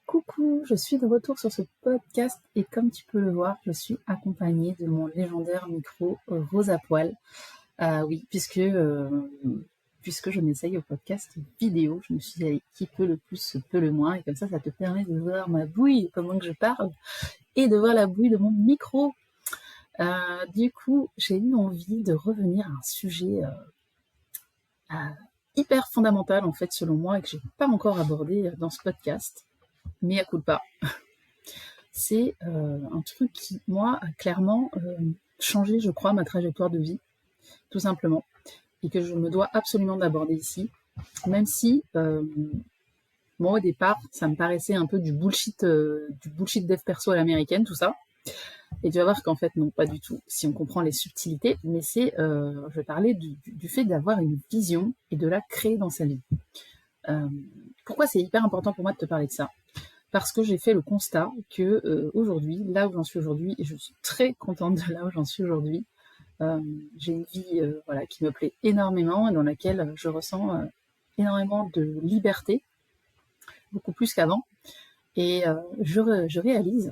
Coucou, je suis de retour sur ce podcast et comme tu peux le voir, je suis accompagnée de mon légendaire micro rose à poil. Oui, puisque je m'essaye au podcast vidéo, je me suis dit allez, qui peut le plus peut le moins, et comme ça te permet de voir ma bouille pendant que je parle et de voir la bouille de mon micro. Du coup, j'ai eu envie de revenir à un sujet hyper fondamental en fait selon moi et que j'ai pas encore abordé dans ce podcast, mais à coup de pas. C'est un truc qui, moi, a clairement changé, je crois, ma trajectoire de vie, tout simplement, et que je me dois absolument d'aborder ici, même si, moi, au départ, ça me paraissait un peu du bullshit dev perso à l'américaine, tout ça, et tu vas voir qu'en fait, non, pas du tout, si on comprend les subtilités, mais c'est, je vais parler du fait d'avoir une vision et de la créer dans sa vie. Pourquoi c'est hyper important pour moi de te parler de ça ? Parce que j'ai fait le constat que aujourd'hui, là où j'en suis aujourd'hui, et je suis très contente de là où j'en suis aujourd'hui, j'ai une vie voilà, qui me plaît énormément et dans laquelle je ressens énormément de liberté, beaucoup plus qu'avant. Et j'ai réalisé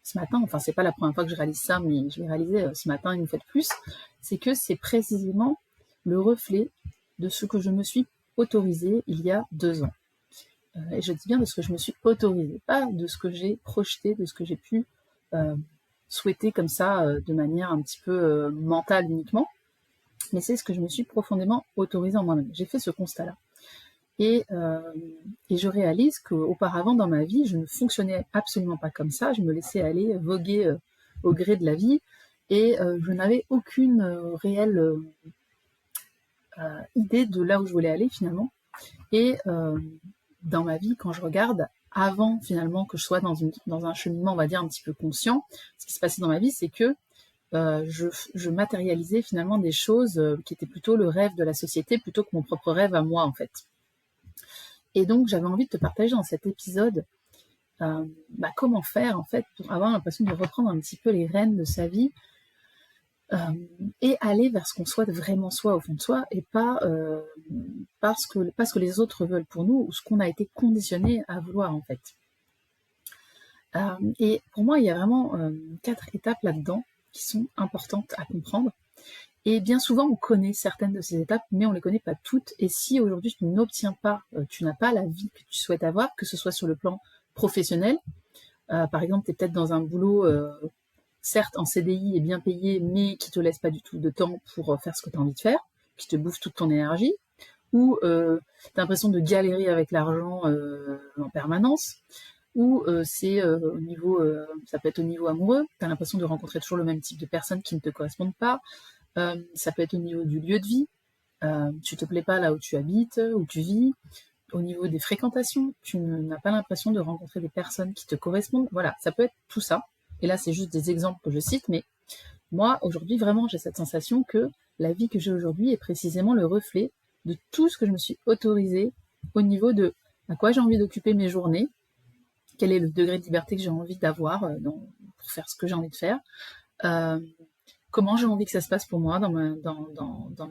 ce matin, enfin c'est pas la première fois que je réalise ça, mais je l'ai réalisé ce matin une fois de plus, c'est que c'est précisément le reflet de ce que je me suis autorisée il y a 2 ans. Et je dis bien de ce que je me suis autorisée, pas de ce que j'ai projeté, de ce que j'ai pu souhaiter comme ça, de manière un petit peu mentale uniquement, mais c'est ce que je me suis profondément autorisée en moi-même. J'ai fait ce constat-là. Et je réalise qu'auparavant dans ma vie, je ne fonctionnais absolument pas comme ça, je me laissais aller voguer au gré de la vie, et je n'avais aucune réelle idée de là où je voulais aller finalement. Et dans ma vie, quand je regarde, avant finalement que je sois dans un cheminement, on va dire, un petit peu conscient, ce qui se passait dans ma vie, c'est que je matérialisais finalement des choses qui étaient plutôt le rêve de la société plutôt que mon propre rêve à moi, en fait. Et donc, j'avais envie de te partager dans cet épisode comment faire, en fait, pour avoir l'impression de reprendre un petit peu les rênes de sa vie et aller vers ce qu'on souhaite vraiment soi au fond de soi, et pas parce que les autres veulent pour nous, ou ce qu'on a été conditionné à vouloir, en fait. Et pour moi, il y a vraiment 4 étapes là-dedans qui sont importantes à comprendre. Et bien souvent, on connaît certaines de ces étapes, mais on ne les connaît pas toutes. Et si aujourd'hui tu n'obtiens pas, tu n'as pas la vie que tu souhaites avoir, que ce soit sur le plan professionnel, par exemple, tu es peut-être dans un boulot, certes en CDI et bien payé, mais qui te laisse pas du tout de temps pour faire ce que tu as envie de faire, qui te bouffe toute ton énergie, ou tu as l'impression de galérer avec l'argent en permanence, ou c'est au niveau, ça peut être au niveau amoureux, tu as l'impression de rencontrer toujours le même type de personnes qui ne te correspondent pas, ça peut être au niveau du lieu de vie, tu te plais pas là où tu habites, où tu vis, au niveau des fréquentations, tu n'as pas l'impression de rencontrer des personnes qui te correspondent, voilà, ça peut être tout ça. Et là, c'est juste des exemples que je cite, mais moi, aujourd'hui, vraiment, j'ai cette sensation que la vie que j'ai aujourd'hui est précisément le reflet de tout ce que je me suis autorisée au niveau de à quoi j'ai envie d'occuper mes journées, quel est le degré de liberté que j'ai envie d'avoir pour faire ce que j'ai envie de faire, comment j'ai envie que ça se passe pour moi dans ma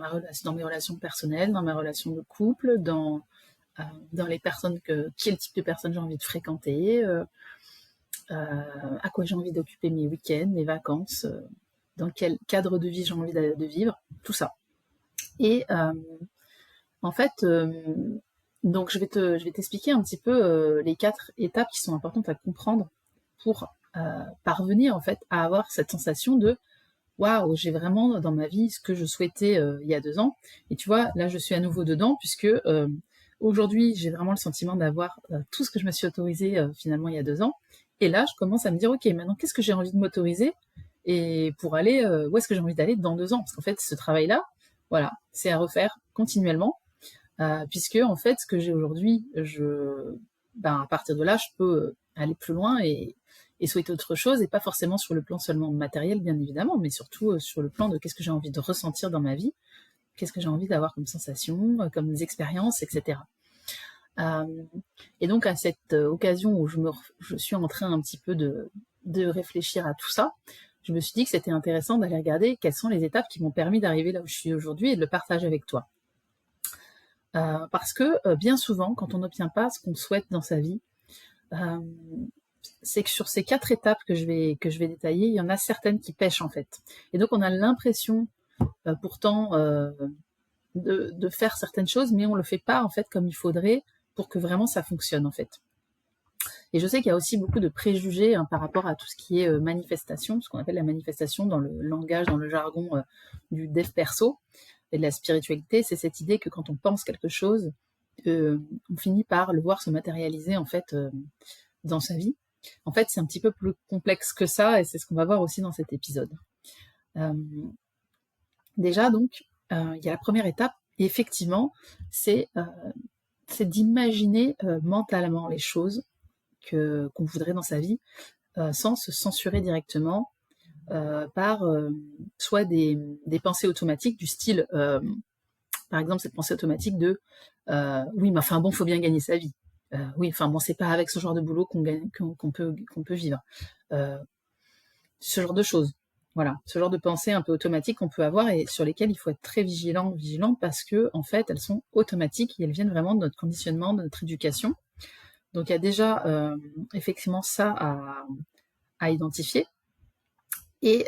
relation, dans mes relations personnelles, dans ma relation de couple, dans les personnes quel type de personnes j'ai envie de fréquenter, à quoi j'ai envie d'occuper mes week-ends, mes vacances, dans quel cadre de vie j'ai envie de vivre, tout ça. Et en fait, donc je vais t'expliquer un petit peu les 4 étapes qui sont importantes à comprendre pour parvenir en fait à avoir cette sensation de waouh, j'ai vraiment dans ma vie ce que je souhaitais il y a 2 ans. Et tu vois, là je suis à nouveau dedans puisque aujourd'hui j'ai vraiment le sentiment d'avoir tout ce que je me suis autorisé finalement il y a 2 ans. Et là je commence à me dire ok, maintenant qu'est-ce que j'ai envie de m'autoriser et pour aller où est-ce que j'ai envie d'aller dans 2 ans, parce qu'en fait ce travail-là, voilà, c'est à refaire continuellement. Puisque en fait ce que j'ai aujourd'hui, à partir de là je peux aller plus loin et souhaiter autre chose, et pas forcément sur le plan seulement matériel bien évidemment, mais surtout sur le plan de qu'est-ce que j'ai envie de ressentir dans ma vie, qu'est-ce que j'ai envie d'avoir comme sensation, comme expérience, etc. Et donc à cette occasion où je suis en train un petit peu de réfléchir à tout ça, je me suis dit que c'était intéressant d'aller regarder quelles sont les étapes qui m'ont permis d'arriver là où je suis aujourd'hui et de le partager avec toi. Parce que bien souvent, quand on n'obtient pas ce qu'on souhaite dans sa vie, c'est que sur ces 4 étapes que je vais détailler, il y en a certaines qui pêchent en fait. Et donc on a l'impression pourtant de faire certaines choses, mais on le fait pas en fait comme il faudrait pour que vraiment ça fonctionne en fait. Et je sais qu'il y a aussi beaucoup de préjugés par rapport à tout ce qui est manifestation, ce qu'on appelle la manifestation dans le langage, dans le jargon du dev perso et de la spiritualité. C'est cette idée que quand on pense quelque chose, on finit par le voir se matérialiser en fait dans sa vie. En fait, c'est un petit peu plus complexe que ça, et c'est ce qu'on va voir aussi dans cet épisode. Déjà, donc, il y a la première étape, et effectivement, c'est d'imaginer mentalement les choses qu'on voudrait dans sa vie, sans se censurer directement par soit des pensées automatiques du style, par exemple, cette pensée automatique de oui, mais enfin bon, faut bien gagner sa vie. Oui, enfin bon, c'est pas avec ce genre de boulot qu'on peut vivre. Ce genre de choses. Voilà, ce genre de pensées un peu automatiques qu'on peut avoir et sur lesquelles il faut être très vigilant parce que en fait, elles sont automatiques et elles viennent vraiment de notre conditionnement, de notre éducation. Donc il y a déjà effectivement ça à identifier. Et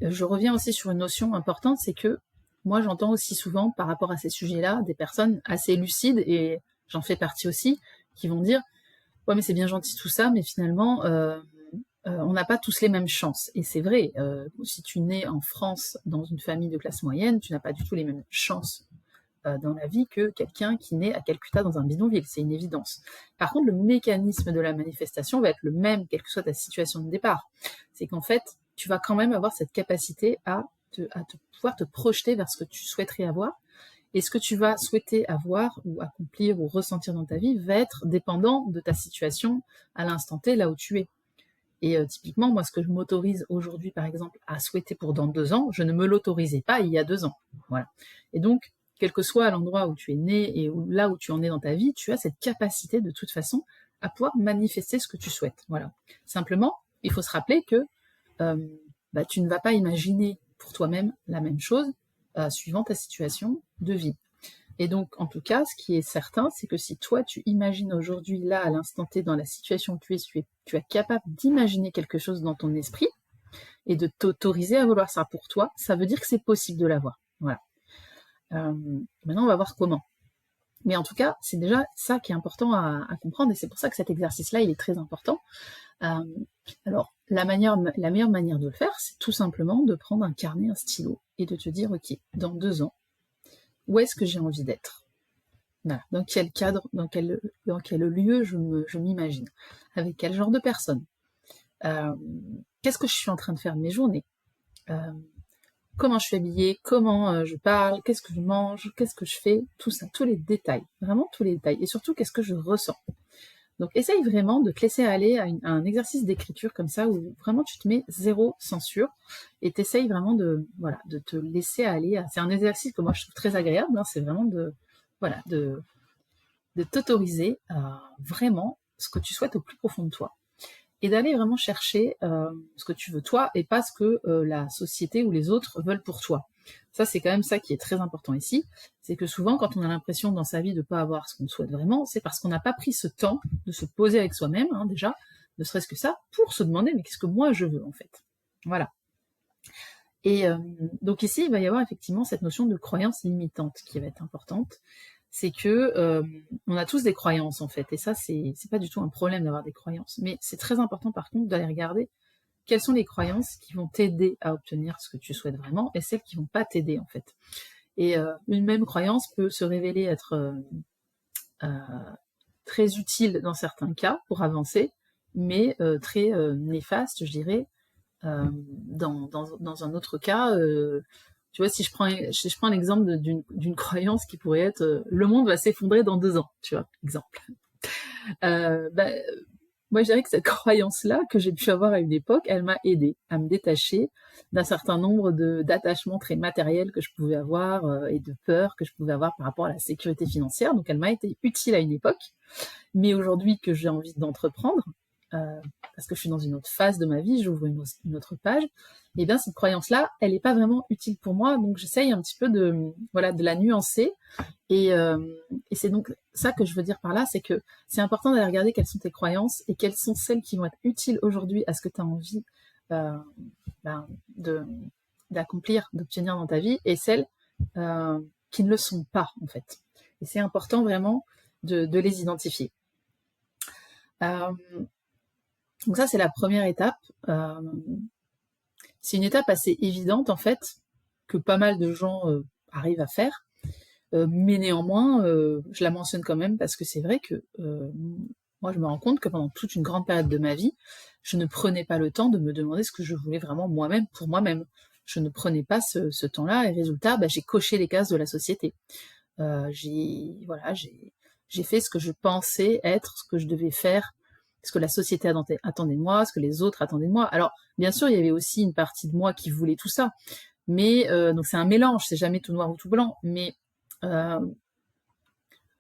je reviens aussi sur une notion importante, c'est que moi j'entends aussi souvent par rapport à ces sujets-là des personnes assez lucides, et j'en fais partie aussi, qui vont dire « Ouais mais c'est bien gentil tout ça, mais finalement on n'a pas tous les mêmes chances. » Et c'est vrai, si tu nais en France dans une famille de classe moyenne, tu n'as pas du tout les mêmes chances dans la vie que quelqu'un qui naît à Calcutta dans un bidonville, c'est une évidence. Par contre, le mécanisme de la manifestation va être le même, quelle que soit ta situation de départ. C'est qu'en fait, tu vas quand même avoir cette capacité à pouvoir te projeter vers ce que tu souhaiterais avoir, et ce que tu vas souhaiter avoir, ou accomplir, ou ressentir dans ta vie, va être dépendant de ta situation à l'instant T, là où tu es. Et typiquement, moi, ce que je m'autorise aujourd'hui, par exemple, à souhaiter pour dans 2 ans, je ne me l'autorisais pas il y a 2 ans. Voilà. Et donc, quel que soit l'endroit où tu es né et là où tu en es dans ta vie, tu as cette capacité de toute façon à pouvoir manifester ce que tu souhaites. Voilà. Simplement, il faut se rappeler que tu ne vas pas imaginer pour toi-même la même chose suivant ta situation de vie. Et donc, en tout cas, ce qui est certain, c'est que si toi, tu imagines aujourd'hui, là, à l'instant T, dans la situation où tu es capable d'imaginer quelque chose dans ton esprit et de t'autoriser à vouloir ça pour toi, ça veut dire que c'est possible de l'avoir. Voilà. Maintenant, on va voir comment. Mais en tout cas, c'est déjà ça qui est important à comprendre, et c'est pour ça que cet exercice-là, il est très important. Alors, la meilleure manière de le faire, c'est tout simplement de prendre un carnet, un stylo, et de te dire, ok, dans 2 ans, où est-ce que j'ai envie d'être ? Voilà. Dans quel cadre, dans quel lieu je m'imagine ? Avec quel genre de personne ? Qu'est-ce que je suis en train de faire de mes journées ? Comment je suis habillée, comment je parle, qu'est-ce que je mange, qu'est-ce que je fais, tout ça, tous les détails, vraiment tous les détails, et surtout qu'est-ce que je ressens. Donc essaye vraiment de te laisser aller à un exercice d'écriture comme ça, où vraiment tu te mets zéro censure, et t'essayes vraiment de te laisser aller. C'est un exercice que moi je trouve très agréable, hein, c'est vraiment de t'autoriser vraiment ce que tu souhaites au plus profond de toi, et d'aller vraiment chercher ce que tu veux toi, et pas ce que la société ou les autres veulent pour toi. Ça, c'est quand même ça qui est très important ici, c'est que souvent, quand on a l'impression dans sa vie de ne pas avoir ce qu'on souhaite vraiment, c'est parce qu'on n'a pas pris ce temps de se poser avec soi-même, hein, déjà, ne serait-ce que ça, pour se demander, mais qu'est-ce que moi je veux, en fait. Voilà. Et donc ici, il va y avoir effectivement cette notion de croyance limitante qui va être importante. C'est que on a tous des croyances en fait, et ça c'est pas du tout un problème d'avoir des croyances, mais c'est très important par contre d'aller regarder quelles sont les croyances qui vont t'aider à obtenir ce que tu souhaites vraiment, et celles qui vont pas t'aider en fait. Et une même croyance peut se révéler être très utile dans certains cas pour avancer, mais très néfaste, je dirais, dans un autre cas. Tu vois, si je prends l'exemple d'une croyance qui pourrait être le monde va s'effondrer dans 2 ans, tu vois, exemple. Moi, je dirais que cette croyance-là que j'ai pu avoir à une époque, elle m'a aidée à me détacher d'un certain nombre d'attachements très matériels que je pouvais avoir et de peurs que je pouvais avoir par rapport à la sécurité financière. Donc, elle m'a été utile à une époque. Mais aujourd'hui que j'ai envie d'entreprendre, parce que je suis dans une autre phase de ma vie, j'ouvre une autre page, et bien cette croyance-là, elle n'est pas vraiment utile pour moi, donc j'essaye un petit peu de la nuancer, et c'est donc ça que je veux dire par là, c'est que c'est important d'aller regarder quelles sont tes croyances, et quelles sont celles qui vont être utiles aujourd'hui à ce que tu as envie d'accomplir, d'obtenir dans ta vie, et celles qui ne le sont pas, en fait. Et c'est important vraiment de les identifier. Donc ça, c'est la première étape. C'est une étape assez évidente, en fait, que pas mal de gens arrivent à faire. Mais néanmoins, je la mentionne quand même parce que c'est vrai que moi, je me rends compte que pendant toute une grande période de ma vie, je ne prenais pas le temps de me demander ce que je voulais vraiment moi-même, pour moi-même. Je ne prenais pas ce temps-là, et résultat, j'ai coché les cases de la société. J'ai fait ce que je pensais être, ce que je devais faire, ce que la société attendait de moi, ce que les autres attendaient de moi. Alors, bien sûr, il y avait aussi une partie de moi qui voulait tout ça, mais donc c'est un mélange, c'est jamais tout noir ou tout blanc, mais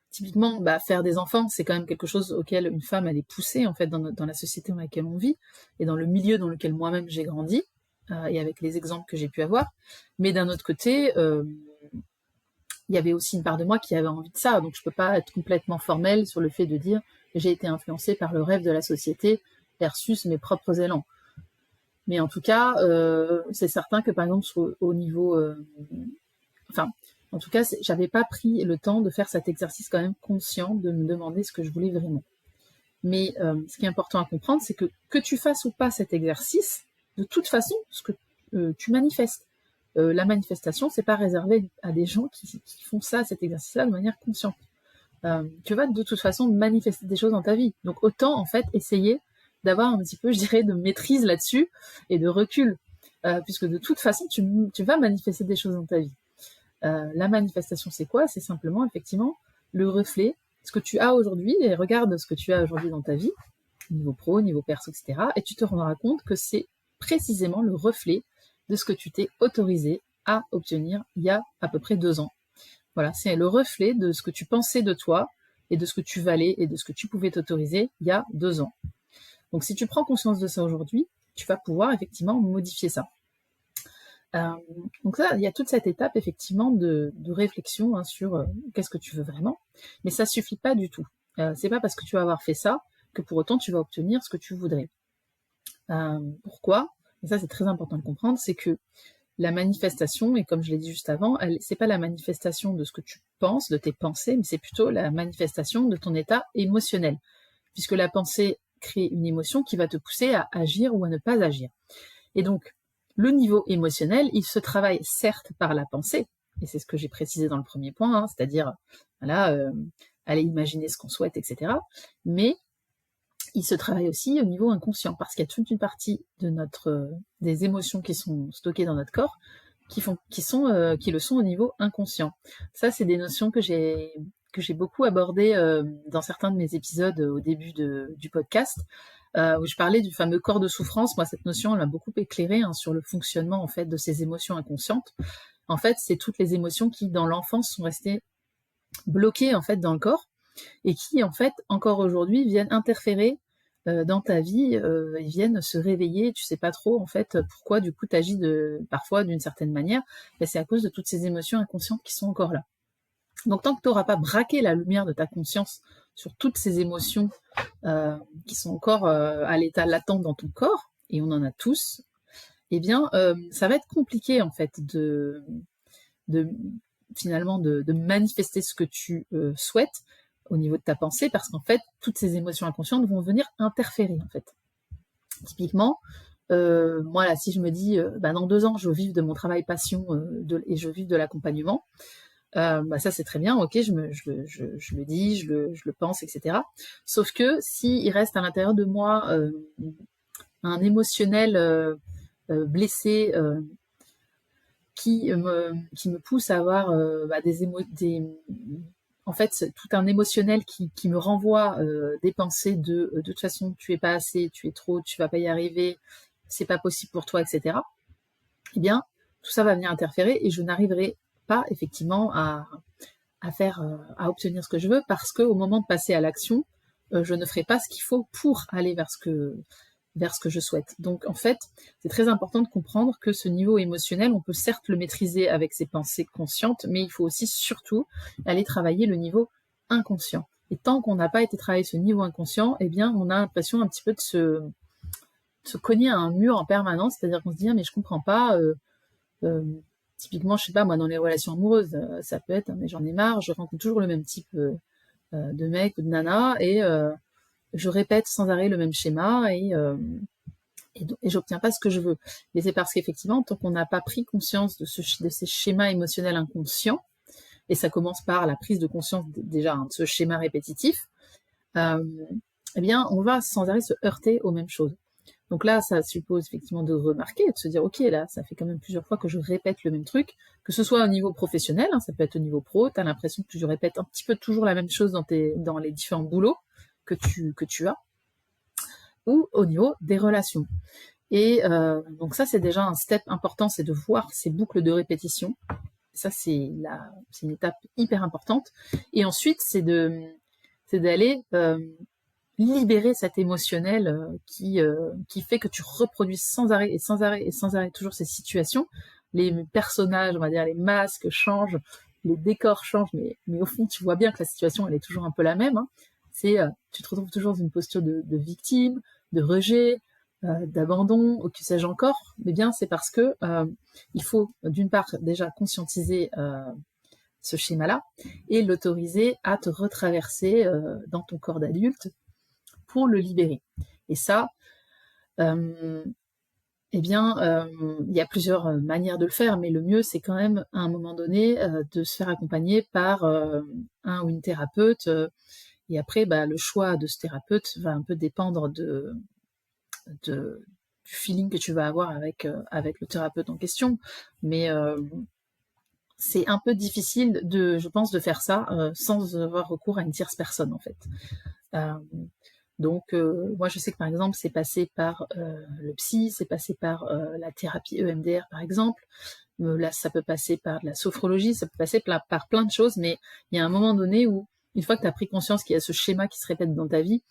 typiquement, faire des enfants, c'est quand même quelque chose auquel une femme, elle est poussée, en fait, dans la société dans laquelle on vit, et dans le milieu dans lequel moi-même j'ai grandi, et avec les exemples que j'ai pu avoir. Mais d'un autre côté, il y avait aussi une part de moi qui avait envie de ça, donc je peux pas être complètement formelle sur le fait de dire que j'ai été influencée par le rêve de la société versus mes propres élans. Mais en tout cas, c'est certain que par exemple au niveau... en tout cas, j'avais pas pris le temps de faire cet exercice quand même conscient, de me demander ce que je voulais vraiment. Mais ce qui est important à comprendre, c'est que tu fasses ou pas cet exercice, de toute façon, ce que tu manifestes. La manifestation, c'est pas réservé à des gens qui font ça, cet exercice-là, de manière consciente. Tu vas de toute façon manifester des choses dans ta vie. Donc autant, en fait, essayer d'avoir un petit peu, je dirais, de maîtrise là-dessus et de recul. Puisque de toute façon, tu vas manifester des choses dans ta vie. La manifestation, c'est quoi? C'est simplement, effectivement, le reflet, ce que tu as aujourd'hui, et regarde ce que tu as aujourd'hui dans ta vie, niveau pro, niveau perso, etc. Et tu te rendras compte que c'est précisément le reflet de ce que tu t'es autorisé à obtenir il y a à peu près 2 ans. Voilà, c'est le reflet de ce que tu pensais de toi, et de ce que tu valais, et de ce que tu pouvais t'autoriser il y a 2 ans. Donc si tu prends conscience de ça aujourd'hui, tu vas pouvoir effectivement modifier ça. Donc ça, il y a toute cette étape effectivement de réflexion sur qu'est-ce que tu veux vraiment, mais ça suffit pas du tout. C'est pas parce que tu vas avoir fait ça que pour autant tu vas obtenir ce que tu voudrais. Pourquoi? Et ça c'est très important de comprendre, c'est que la manifestation, et comme je l'ai dit juste avant, c'est pas la manifestation de ce que tu penses, de tes pensées, mais c'est plutôt la manifestation de ton état émotionnel, puisque la pensée crée une émotion qui va te pousser à agir ou à ne pas agir. Et donc, le niveau émotionnel, il se travaille certes par la pensée, et c'est ce que j'ai précisé dans le premier point, c'est-à-dire, aller imaginer ce qu'on souhaite, etc. Mais il se travaille aussi au niveau inconscient, parce qu'il y a toute une partie de des émotions qui sont stockées dans notre corps, qui le sont au niveau inconscient. Ça, c'est des notions que j'ai beaucoup abordées dans certains de mes épisodes au début du podcast, où je parlais du fameux corps de souffrance. Moi, cette notion, elle m'a beaucoup éclairée sur le fonctionnement en fait de ces émotions inconscientes. En fait, c'est toutes les émotions qui, dans l'enfance, sont restées bloquées en fait dans le corps, et qui, en fait, encore aujourd'hui, viennent interférer dans ta vie, et viennent se réveiller. Tu sais pas trop, en fait, pourquoi, du coup, t'agis parfois d'une certaine manière. Et c'est à cause de toutes ces émotions inconscientes qui sont encore là. Donc, tant que tu n'auras pas braqué la lumière de ta conscience sur toutes ces émotions qui sont encore à l'état latent dans ton corps, et on en a tous, eh bien, ça va être compliqué, en fait, finalement de manifester ce que tu souhaites au niveau de ta pensée, parce qu'en fait, toutes ces émotions inconscientes vont venir interférer, en fait. Typiquement, moi, là, si je me dis, dans 2 ans, je veux vivre de mon travail passion et je veux vivre de l'accompagnement, ça, c'est très bien, ok, je le dis, je le pense, etc. Sauf que s'il reste à l'intérieur de moi un émotionnel blessé, qui me pousse à avoir en fait, tout un émotionnel qui me renvoie des pensées de toute façon, tu es pas assez, tu es trop, tu vas pas y arriver, c'est pas possible pour toi, etc. Eh bien, tout ça va venir interférer, et je n'arriverai pas effectivement à obtenir ce que je veux, parce qu'au moment de passer à l'action, je ne ferai pas ce qu'il faut pour aller vers ce que je souhaite. Donc en fait, c'est très important de comprendre que ce niveau émotionnel, on peut certes le maîtriser avec ses pensées conscientes, mais il faut aussi surtout aller travailler le niveau inconscient. Et tant qu'on n'a pas été travailler ce niveau inconscient, eh bien on a l'impression un petit peu de se cogner à un mur en permanence, c'est-à-dire qu'on se dit ah, mais je comprends pas, typiquement je sais pas moi dans les relations amoureuses, ça peut être mais j'en ai marre, je rencontre toujours le même type de mec ou de nana et je répète sans arrêt le même schéma et j'obtiens pas ce que je veux. Mais c'est parce qu'effectivement, tant qu'on n'a pas pris conscience de ces schémas émotionnels inconscients, et ça commence par la prise de conscience déjà de ce schéma répétitif, eh bien, on va sans arrêt se heurter aux mêmes choses. Donc là, ça suppose effectivement de remarquer, de se dire, ok, là, ça fait quand même plusieurs fois que je répète le même truc, que ce soit au niveau professionnel, hein, ça peut être au niveau pro, t'as l'impression que tu répètes un petit peu toujours la même chose dans les différents boulots que tu as, ou au niveau des relations. Et donc ça, c'est déjà un step important, c'est de voir ces boucles de répétition. Ça, c'est une étape hyper importante. Et ensuite, c'est d'aller libérer cet émotionnel qui fait que tu reproduis sans arrêt et sans arrêt et sans arrêt toujours ces situations. Les personnages, on va dire, les masques changent, les décors changent, mais au fond, tu vois bien que la situation, elle est toujours un peu la même. Hein. Tu te retrouves toujours dans une posture de victime, de rejet, d'abandon, ou que sais-je encore. Mais bien, c'est parce que il faut d'une part déjà conscientiser ce schéma-là et l'autoriser à te retraverser dans ton corps d'adulte pour le libérer. Et ça, il y a plusieurs manières de le faire, mais le mieux, c'est quand même, à un moment donné, de se faire accompagner par un ou une thérapeute. Et après, le choix de ce thérapeute va un peu dépendre du feeling que tu vas avoir avec le thérapeute en question. Mais c'est un peu difficile, je pense, de faire ça sans avoir recours à une tierce personne, en fait. Donc, moi, je sais que, par exemple, c'est passé par le psy, c'est passé par la thérapie EMDR, par exemple. Là, ça peut passer par de la sophrologie, ça peut passer par plein de choses, mais il y a un moment donné où, une fois que tu as pris conscience qu'il y a ce schéma qui se répète dans ta vie,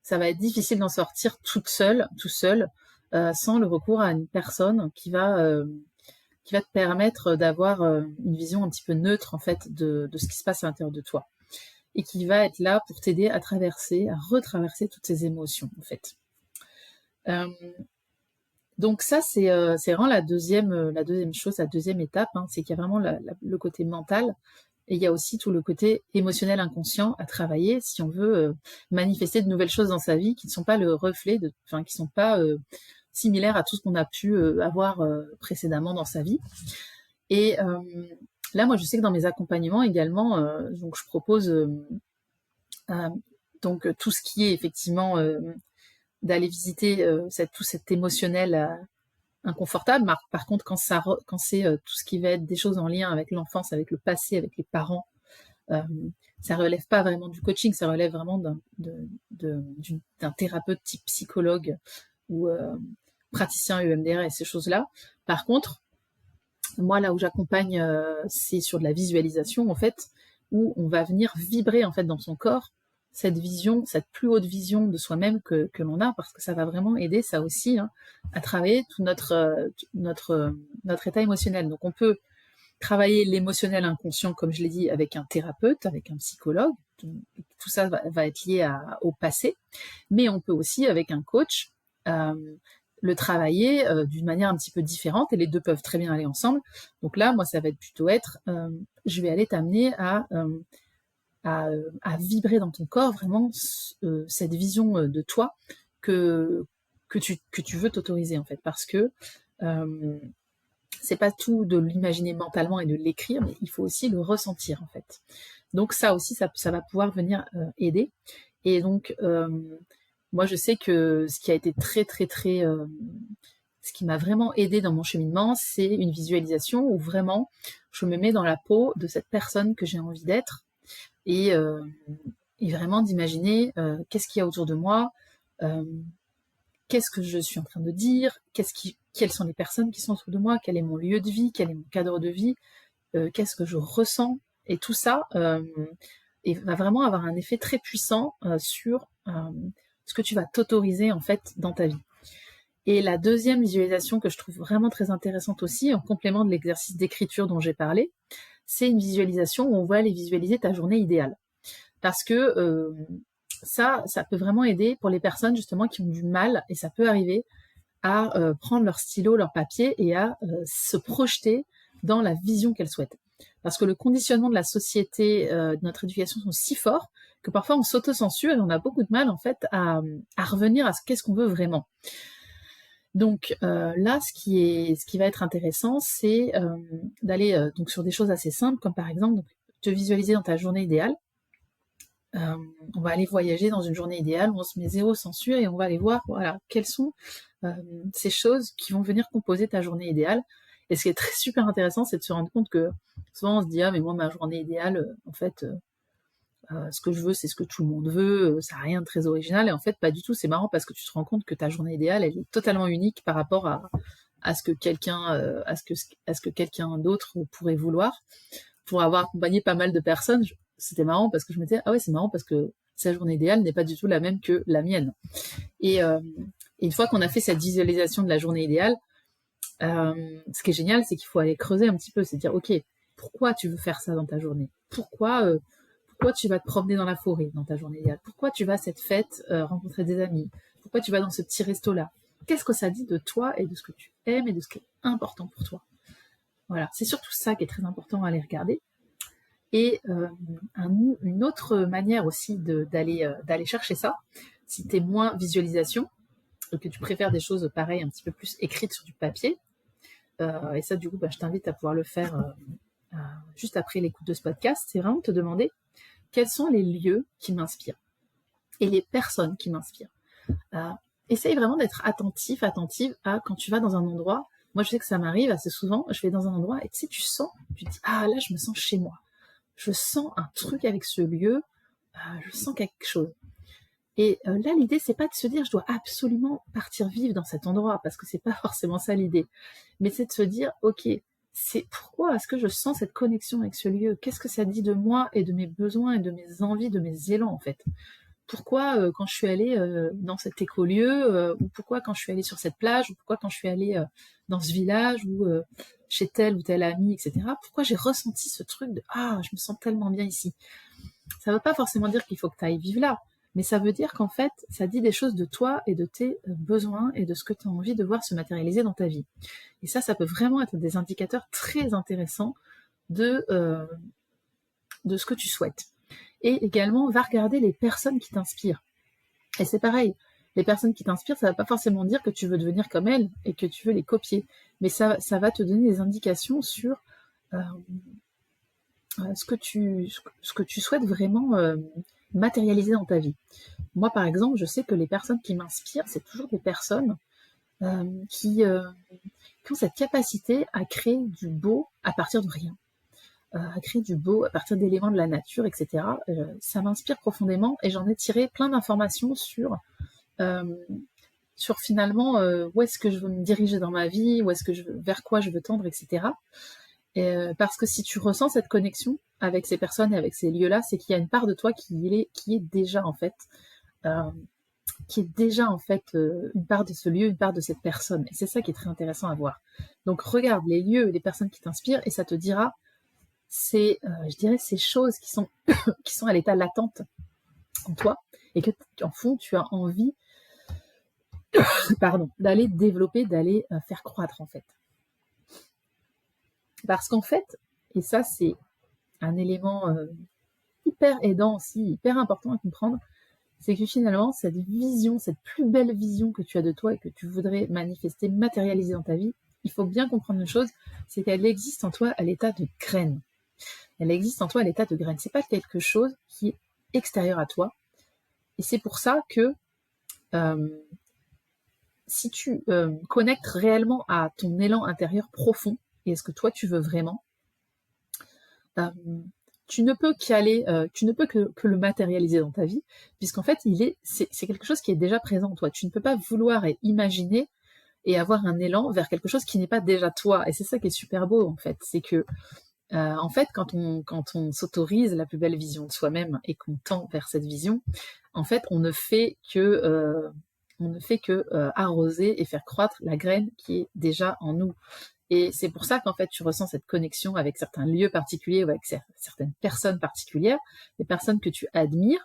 ça va être difficile d'en sortir tout seul, sans le recours à une personne qui va te permettre d'avoir une vision un petit peu neutre, en fait, de ce qui se passe à l'intérieur de toi. Et qui va être là pour t'aider à retraverser toutes ces émotions, en fait. Donc ça, c'est vraiment la deuxième chose, la deuxième étape, hein, c'est qu'il y a vraiment le côté mental, et il y a aussi tout le côté émotionnel inconscient à travailler si on veut manifester de nouvelles choses dans sa vie qui ne sont pas le reflet qui sont pas similaires à tout ce qu'on a pu avoir précédemment dans sa vie. Et là, moi, je sais que dans mes accompagnements également, donc je propose donc tout ce qui est effectivement d'aller visiter tout cet émotionnel inconfortable. Par contre, quand c'est tout ce qui va être des choses en lien avec l'enfance, avec le passé, avec les parents, ça relève pas vraiment du coaching, ça relève vraiment d'un thérapeute type psychologue ou praticien EMDR et ces choses-là. Par contre, moi, là où j'accompagne, c'est sur de la visualisation, en fait, où on va venir vibrer, en fait, dans son corps, cette vision, cette plus haute vision de soi-même que l'on a, parce que ça va vraiment aider, ça aussi, hein, à travailler tout notre état émotionnel. Donc, on peut travailler l'émotionnel inconscient, comme je l'ai dit, avec un thérapeute, avec un psychologue. Tout ça va être lié au passé. Mais on peut aussi, avec un coach, le travailler d'une manière un petit peu différente, et les deux peuvent très bien aller ensemble. Donc là, moi, ça va être plutôt je vais aller t'amener à vibrer dans ton corps vraiment cette vision de toi que tu veux t'autoriser, en fait, parce que c'est pas tout de l'imaginer mentalement et de l'écrire, mais il faut aussi le ressentir, en fait. Donc ça aussi, ça va pouvoir venir aider. Et donc, moi, je sais que ce qui a été très, très, très... ce qui m'a vraiment aidé dans mon cheminement, c'est une visualisation où vraiment, je me mets dans la peau de cette personne que j'ai envie d'être, et vraiment d'imaginer qu'est-ce qu'il y a autour de moi, qu'est-ce que je suis en train de dire, quelles sont les personnes qui sont autour de moi, quel est mon lieu de vie, quel est mon cadre de vie, qu'est-ce que je ressens, et tout ça va vraiment avoir un effet très puissant sur ce que tu vas t'autoriser en fait dans ta vie. Et la deuxième visualisation que je trouve vraiment très intéressante aussi, en complément de l'exercice d'écriture dont j'ai parlé, c'est une visualisation où on va aller visualiser ta journée idéale. Parce que ça peut vraiment aider pour les personnes justement qui ont du mal, et ça peut arriver, à prendre leur stylo, leur papier et à se projeter dans la vision qu'elles souhaitent. Parce que le conditionnement de la société, de notre éducation sont si forts que parfois on s'auto-censure et on a beaucoup de mal en fait à revenir à qu'est-ce qu'on veut vraiment. Donc là, ce qui va être intéressant, c'est d'aller donc sur des choses assez simples, comme par exemple donc, te visualiser dans ta journée idéale. On va aller voyager dans une journée idéale où on se met zéro censure et on va aller voir voilà, quelles sont ces choses qui vont venir composer ta journée idéale. Et ce qui est super intéressant, c'est de se rendre compte que souvent on se dit ah mais moi ma journée idéale, en fait ce que je veux c'est ce que tout le monde veut, ça n'a rien de très original, et en fait pas du tout. C'est marrant parce que tu te rends compte que ta journée idéale elle est totalement unique par rapport à ce que quelqu'un à ce que quelqu'un d'autre pourrait vouloir. Pour avoir accompagné pas mal de personnes, c'était marrant parce que je me disais ah ouais c'est marrant parce que sa journée idéale n'est pas du tout la même que la mienne. Et une fois qu'on a fait cette visualisation de la journée idéale, ce qui est génial, c'est qu'il faut aller creuser un petit peu, c'est dire ok, pourquoi tu veux faire ça dans ta journée, pourquoi tu vas te promener dans la forêt dans ta journée idéale, pourquoi tu vas à cette fête rencontrer des amis, pourquoi tu vas dans ce petit resto là, qu'est-ce que ça dit de toi et de ce que tu aimes et de ce qui est important pour toi. Voilà, c'est surtout ça qui est très important à aller regarder. Et une autre manière aussi d'aller chercher ça, si tu es moins visualisation, et que tu préfères des choses pareilles, un petit peu plus écrites sur du papier, et ça du coup je t'invite à pouvoir le faire juste après l'écoute de ce podcast, c'est vraiment te demander quels sont les lieux qui m'inspirent et les personnes qui m'inspirent. Essaye vraiment d'être attentive à quand tu vas dans un endroit. Moi je sais que ça m'arrive assez souvent, je vais dans un endroit et tu sais, tu te dis ah là je me sens chez moi, je sens un truc avec ce lieu, je sens quelque chose. Et là, l'idée, c'est pas de se dire je dois absolument partir vivre dans cet endroit, parce que c'est pas forcément ça l'idée. Mais c'est de se dire, ok, c'est pourquoi est-ce que je sens cette connexion avec ce lieu? Qu'est-ce que ça dit de moi et de mes besoins et de mes envies, de mes élans en fait? Pourquoi quand je suis allée dans cet écolieu, ou pourquoi quand je suis allée sur cette plage, ou pourquoi quand je suis allée dans ce village, ou chez tel ou tel ami, etc. Pourquoi j'ai ressenti ce truc de ah, je me sens tellement bien ici? Ça veut pas forcément dire qu'il faut que tu ailles vivre là, mais ça veut dire qu'en fait, ça dit des choses de toi et de tes besoins et de ce que tu as envie de voir se matérialiser dans ta vie. Et ça peut vraiment être des indicateurs très intéressants de ce que tu souhaites. Et également, va regarder les personnes qui t'inspirent. Et c'est pareil, les personnes qui t'inspirent, ça va pas forcément dire que tu veux devenir comme elles et que tu veux les copier, mais ça va te donner des indications sur ce que tu souhaites vraiment matérialiser dans ta vie. Moi, par exemple, je sais que les personnes qui m'inspirent, c'est toujours des personnes qui ont cette capacité à créer du beau à partir de rien, à créer du beau à partir d'éléments de la nature, etc. Ça m'inspire profondément et j'en ai tiré plein d'informations sur finalement où est-ce que je veux me diriger dans ma vie, vers quoi je veux tendre, etc. Parce que si tu ressens cette connexion avec ces personnes et avec ces lieux-là, c'est qu'il y a une part de toi qui est déjà en fait une part de ce lieu, une part de cette personne. Et c'est ça qui est très intéressant à voir. Donc regarde les lieux, les personnes qui t'inspirent, et ça te dira ces choses qui sont qui sont à l'état latente en toi et que en fond tu as envie d'aller développer, d'aller faire croître en fait. Parce qu'en fait, et ça c'est un élément hyper aidant aussi, hyper important à comprendre, c'est que finalement, cette vision, cette plus belle vision que tu as de toi et que tu voudrais manifester, matérialiser dans ta vie, il faut bien comprendre une chose, c'est qu'elle existe en toi à l'état de graine. Elle existe en toi à l'état de graine. C'est pas quelque chose qui est extérieur à toi. Et c'est pour ça que si tu connectes réellement à ton élan intérieur profond et à ce que toi tu veux vraiment, tu ne peux que le matérialiser dans ta vie, puisqu'en fait, c'est quelque chose qui est déjà présent en toi. Tu ne peux pas vouloir et imaginer et avoir un élan vers quelque chose qui n'est pas déjà toi. Et c'est ça qui est super beau, en fait. C'est que En fait, quand on s'autorise la plus belle vision de soi-même et qu'on tend vers cette vision, en fait, on ne fait que arroser et faire croître la graine qui est déjà en nous. Et c'est pour ça qu'en fait, tu ressens cette connexion avec certains lieux particuliers ou avec certaines personnes particulières, des personnes que tu admires.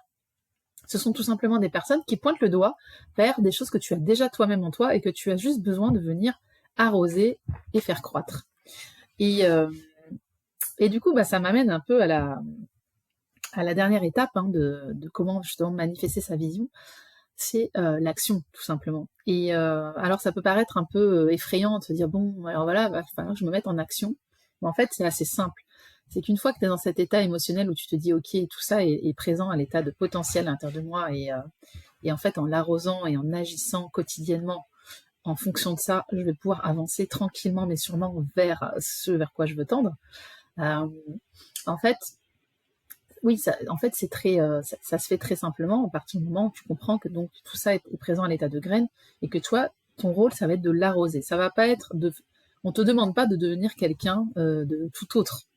Ce sont tout simplement des personnes qui pointent le doigt vers des choses que tu as déjà toi-même en toi et que tu as juste besoin de venir arroser et faire croître. Et du coup, ça m'amène un peu à la dernière étape de comment justement manifester sa vision, c'est l'action, tout simplement. Et alors, ça peut paraître un peu effrayant de se dire, bon, alors voilà, va falloir que je me mette en action. Mais en fait, c'est assez simple. C'est qu'une fois que tu es dans cet état émotionnel où tu te dis, ok, tout ça est présent à l'état de potentiel à l'intérieur de moi, et en fait, en l'arrosant et en agissant quotidiennement en fonction de ça, je vais pouvoir avancer tranquillement, mais sûrement vers ce vers quoi je veux tendre. En fait, oui, en fait, c'est très, ça se fait très simplement à partir du moment où tu comprends que donc tout ça est présent à l'état de graine et que toi, ton rôle, ça va être de l'arroser. Ça va pas être on te demande pas de devenir quelqu'un de tout autre.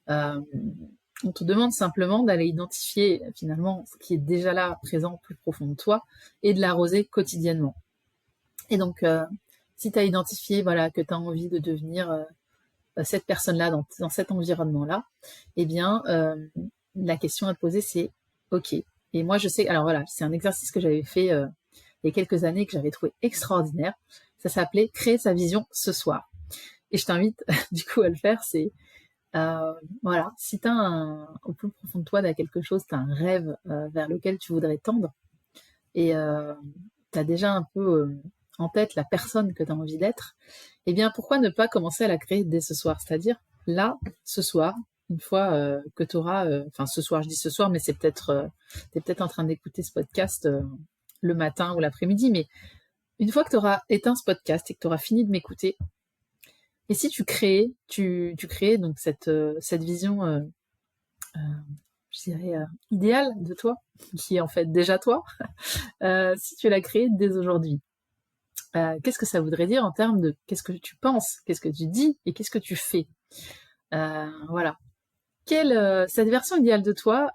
On te demande simplement d'aller identifier finalement ce qui est déjà là, présent plus profond de toi, et de l'arroser quotidiennement. Et donc, si tu as identifié voilà, que tu as envie de devenir cette personne-là dans cet environnement-là, eh bien, la question à te poser, c'est ok. Et moi, je sais, alors voilà, c'est un exercice que j'avais fait il y a quelques années que j'avais trouvé extraordinaire. Ça s'appelait créer sa vision ce soir. Et je t'invite du coup à le faire. C'est voilà, si t'as au plus profond de toi, t'as quelque chose, t'as un rêve vers lequel tu voudrais tendre, et t'as déjà un peu en tête la personne que t'as envie d'être, eh bien pourquoi ne pas commencer à la créer dès ce soir, c'est-à-dire là, ce soir, une fois que t'auras, enfin ce soir, je dis ce soir, mais c'est peut-être, t'es peut-être en train d'écouter ce podcast le matin ou l'après-midi, mais une fois que t'auras éteint ce podcast et que t'auras fini de m'écouter, et si tu créais donc cette vision, je dirais, idéale de toi, qui est en fait déjà toi, si tu l'as créée dès aujourd'hui, qu'est-ce que ça voudrait dire en termes de qu'est-ce que tu penses, qu'est-ce que tu dis et qu'est-ce que tu fais. Voilà. Cette version idéale de toi,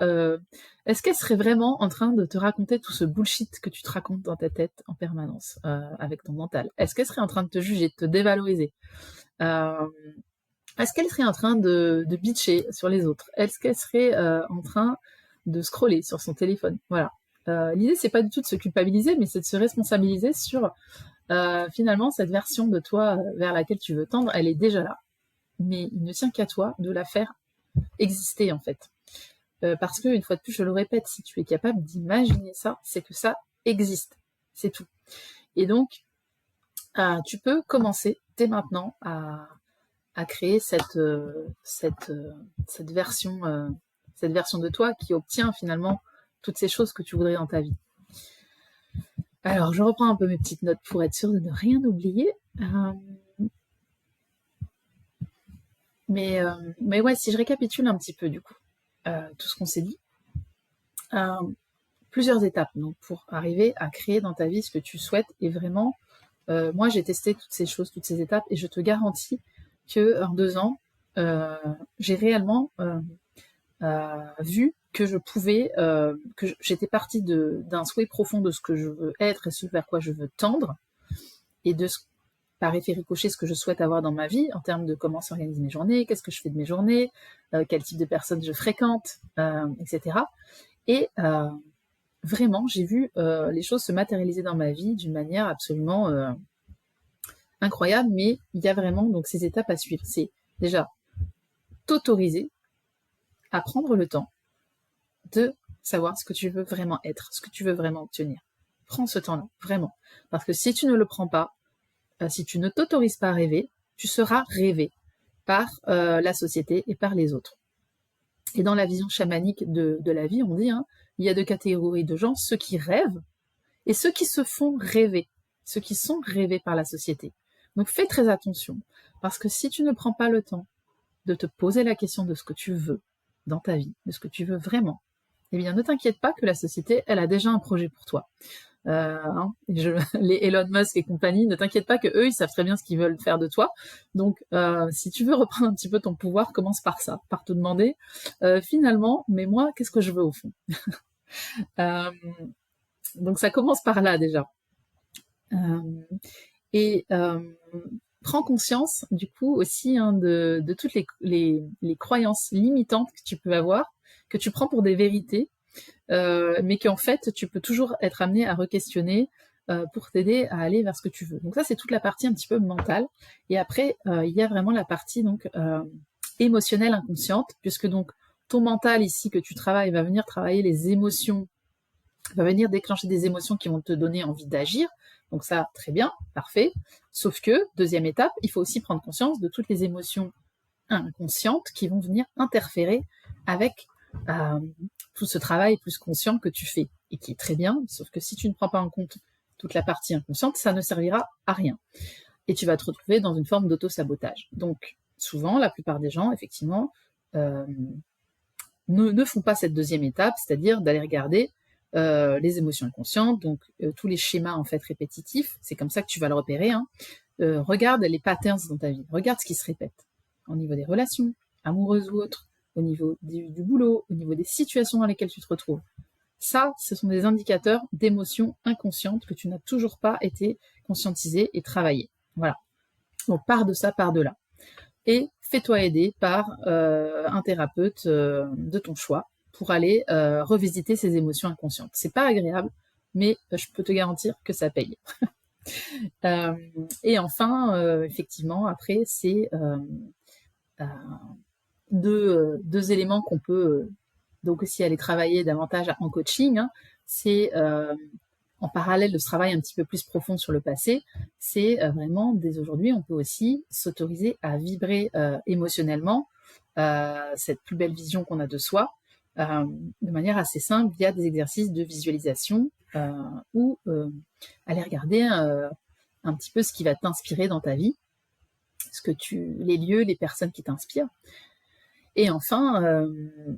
est-ce qu'elle serait vraiment en train de te raconter tout ce bullshit que tu te racontes dans ta tête en permanence avec ton mental? Est-ce qu'elle serait en train de te juger, de te dévaloriser? Est-ce qu'elle serait en train de bitcher sur les autres? Est-ce qu'elle serait en train de scroller sur son téléphone? Voilà. L'idée, c'est pas du tout de se culpabiliser, mais c'est de se responsabiliser sur finalement cette version de toi vers laquelle tu veux tendre, elle est déjà là. Mais il ne tient qu'à toi de la faire exister, en fait. Parce que, une fois de plus, je le répète, si tu es capable d'imaginer ça, c'est que ça existe. C'est tout. Et donc, tu peux commencer dès maintenant à créer cette version de toi qui obtient finalement toutes ces choses que tu voudrais dans ta vie. Alors, je reprends un peu mes petites notes pour être sûre de ne rien oublier. Mais ouais, si je récapitule un petit peu du coup tout ce qu'on s'est dit, plusieurs étapes donc, pour arriver à créer dans ta vie ce que tu souhaites. Et vraiment, moi j'ai testé toutes ces choses, toutes ces étapes, et je te garantis que en 2 ans, j'ai réellement vu que je pouvais, que j'étais partie d'un souhait profond de ce que je veux être et ce vers quoi je veux tendre, et de par effet ricochet ce que je souhaite avoir dans ma vie en termes de comment s'organisent mes journées, qu'est-ce que je fais de mes journées, quel type de personnes je fréquente, etc. Et vraiment, j'ai vu les choses se matérialiser dans ma vie d'une manière absolument incroyable, mais il y a vraiment donc ces étapes à suivre. C'est déjà t'autoriser à prendre le temps de savoir ce que tu veux vraiment être, ce que tu veux vraiment obtenir. Prends ce temps-là, vraiment. Parce que si tu ne le prends pas, si tu ne t'autorises pas à rêver, tu seras rêvé par la société et par les autres. Et dans la vision chamanique de la vie, on dit, il y a 2 catégories de gens, ceux qui rêvent et ceux qui se font rêver, ceux qui sont rêvés par la société. Donc fais très attention, parce que si tu ne prends pas le temps de te poser la question de ce que tu veux dans ta vie, de ce que tu veux vraiment, eh bien ne t'inquiète pas que la société, elle a déjà un projet pour toi. Les Elon Musk et compagnie, ne t'inquiète pas que eux, ils savent très bien ce qu'ils veulent faire de toi. Donc, si tu veux reprendre un petit peu ton pouvoir, commence par ça, par te demander, finalement, mais moi, qu'est-ce que je veux au fond? Euh, donc, ça commence par là déjà. Et prends conscience, du coup, aussi de toutes les croyances limitantes que tu peux avoir, que tu prends pour des vérités, mais qu'en fait, tu peux toujours être amené à re-questionner pour t'aider à aller vers ce que tu veux. Donc ça, c'est toute la partie un petit peu mentale. Et après, il y a vraiment la partie donc émotionnelle inconsciente, puisque donc ton mental ici que tu travailles va venir travailler les émotions, va venir déclencher des émotions qui vont te donner envie d'agir. Donc ça, très bien, parfait. Sauf que, deuxième étape, il faut aussi prendre conscience de toutes les émotions inconscientes qui vont venir interférer avec tout ce travail plus conscient que tu fais, et qui est très bien, sauf que si tu ne prends pas en compte toute la partie inconsciente, ça ne servira à rien. Et tu vas te retrouver dans une forme d'auto-sabotage. Donc, souvent, la plupart des gens, effectivement, ne font pas cette deuxième étape, c'est-à-dire d'aller regarder les émotions inconscientes, donc tous les schémas en fait répétitifs, c'est comme ça que tu vas le repérer. Hein. Regarde les patterns dans ta vie, regarde ce qui se répète au niveau des relations, amoureuses ou autres, au niveau du boulot, au niveau des situations dans lesquelles tu te retrouves. Ça, ce sont des indicateurs d'émotions inconscientes que tu n'as toujours pas été conscientisé et travaillé. Voilà. Donc pars de ça, pars de là. Et fais-toi aider par un thérapeute de ton choix pour aller revisiter ces émotions inconscientes. C'est pas agréable, mais je peux te garantir que ça paye. Et enfin, effectivement, après, c'est deux éléments qu'on peut donc aussi aller travailler davantage en coaching. Hein. C'est en parallèle de ce travail un petit peu plus profond sur le passé, c'est vraiment, dès aujourd'hui, on peut aussi s'autoriser à vibrer émotionnellement cette plus belle vision qu'on a de soi, de manière assez simple, via des exercices de visualisation ou aller regarder un petit peu ce qui va t'inspirer dans ta vie, les lieux, les personnes qui t'inspirent. Et enfin,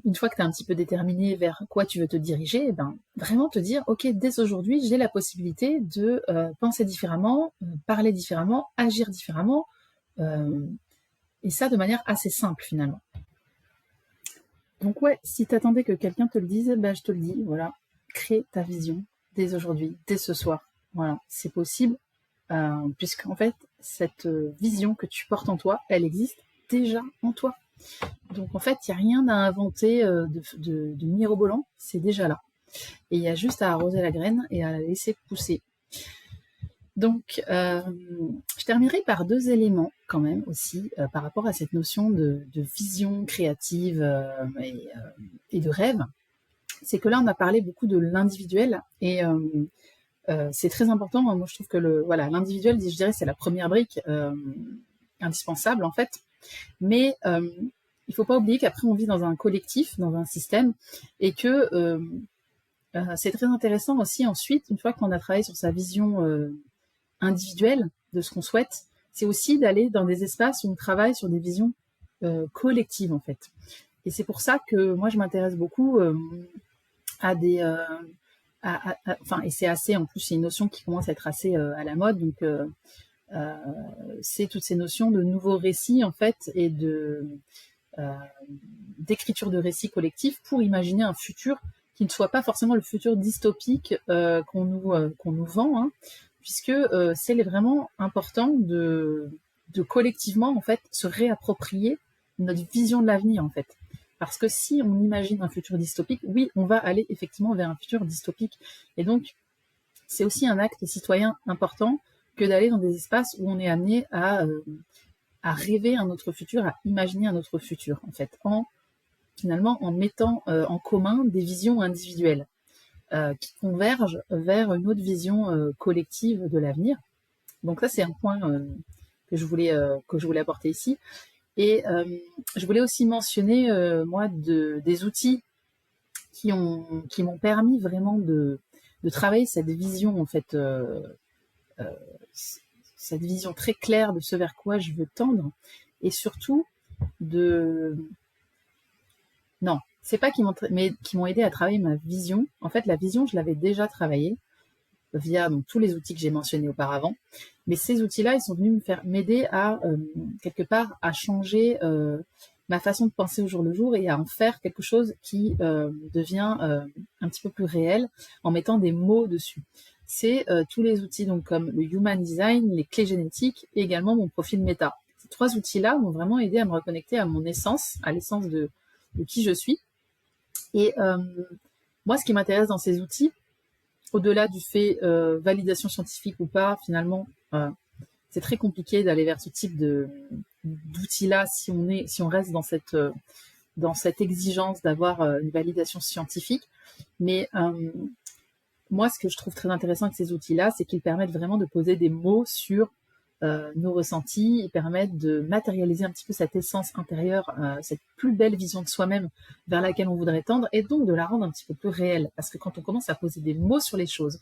une fois que tu as un petit peu déterminé vers quoi tu veux te diriger, ben, vraiment te dire, ok, dès aujourd'hui, j'ai la possibilité de penser différemment, parler différemment, agir différemment, et ça de manière assez simple finalement. Donc ouais, si t'attendais que quelqu'un te le dise, ben, je te le dis, voilà, crée ta vision dès aujourd'hui, dès ce soir. Voilà, c'est possible, puisqu'en fait, cette vision que tu portes en toi, elle existe déjà en toi. Donc en fait, il n'y a rien à inventer de mirobolant, c'est déjà là. Et il y a juste à arroser la graine et à la laisser pousser. Donc, je terminerai par deux éléments quand même aussi par rapport à cette notion de vision créative et de rêve. C'est que là, on a parlé beaucoup de l'individuel et c'est très important. Moi, je trouve que l'individuel, je dirais, c'est la première brique indispensable en fait. Mais il faut pas oublier qu'après on vit dans un collectif, dans un système, et que c'est très intéressant aussi ensuite, une fois qu'on a travaillé sur sa vision individuelle de ce qu'on souhaite, c'est aussi d'aller dans des espaces où on travaille sur des visions collectives en fait. Et c'est pour ça que moi je m'intéresse beaucoup à des et c'est assez, en plus c'est une notion qui commence à être assez à la mode, donc c'est toutes ces notions de nouveaux récits en fait et d'écriture de récits collectifs pour imaginer un futur qui ne soit pas forcément le futur dystopique qu'on nous vend, hein, puisque c'est vraiment important de collectivement en fait se réapproprier notre vision de l'avenir en fait. Parce que si on imagine un futur dystopique, oui, on va aller effectivement vers un futur dystopique. Et donc, c'est aussi un acte citoyen important que d'aller dans des espaces où on est amené à rêver un autre futur, à imaginer un autre futur, en fait, finalement en mettant en commun des visions individuelles qui convergent vers une autre vision collective de l'avenir. Donc ça, c'est un point que je voulais apporter ici. Et je voulais aussi mentionner, moi, des outils qui m'ont permis vraiment de travailler cette vision, en fait, cette vision très claire de ce vers quoi je veux tendre, et surtout non, c'est pas qui m'ont aidé à travailler ma vision. En fait, la vision, je l'avais déjà travaillée. via donc tous les outils que j'ai mentionnés auparavant. Mais ces outils-là, ils sont venus m'aider à quelque part à changer ma façon de penser au jour le jour et à en faire quelque chose qui devient un petit peu plus réel en mettant des mots dessus. C'est tous les outils donc comme le Human Design, les clés génétiques et également mon profil méta. Ces 3 outils-là m'ont vraiment aidé à me reconnecter à mon essence, à l'essence de qui je suis. Et moi, ce qui m'intéresse dans ces outils, au-delà du fait validation scientifique ou pas, finalement, c'est très compliqué d'aller vers ce type d'outils-là si on reste dans cette exigence d'avoir une validation scientifique. Mais moi, ce que je trouve très intéressant avec ces outils-là, c'est qu'ils permettent vraiment de poser des mots sur nos ressentis, ils permettent de matérialiser un petit peu cette essence intérieure, cette plus belle vision de soi-même vers laquelle on voudrait tendre, et donc de la rendre un petit peu plus réelle. Parce que quand on commence à poser des mots sur les choses,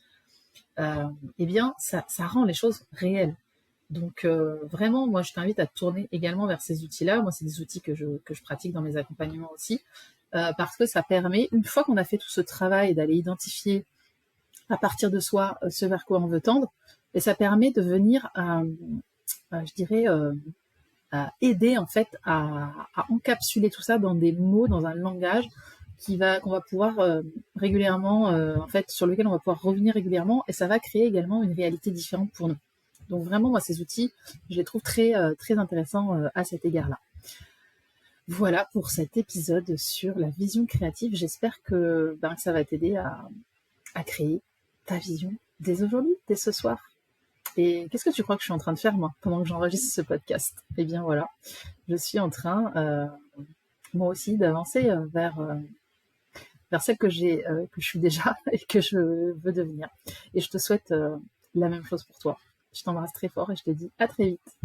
eh bien, ça rend les choses réelles. Donc vraiment, moi, je t'invite à te tourner également vers ces outils-là. Moi, c'est des outils que je pratique dans mes accompagnements aussi, parce que ça permet, une fois qu'on a fait tout ce travail d'aller identifier à partir de soi ce vers quoi on veut tendre, et ça permet de venir, je dirais, aider en fait à encapsuler tout ça dans des mots, dans un langage qu'on va pouvoir régulièrement, en fait, sur lequel on va pouvoir revenir régulièrement, et ça va créer également une réalité différente pour nous. Donc vraiment, moi, ces outils, je les trouve très, très intéressants à cet égard-là. Voilà pour cet épisode sur la vision créative. J'espère que ça va t'aider à créer ta vision dès aujourd'hui, dès ce soir. Et qu'est-ce que tu crois que je suis en train de faire, moi, pendant que j'enregistre ce podcast? Eh bien voilà, je suis en train, moi aussi, d'avancer vers celle que je suis déjà et que je veux devenir. Et je te souhaite la même chose pour toi. Je t'embrasse très fort et je te dis à très vite.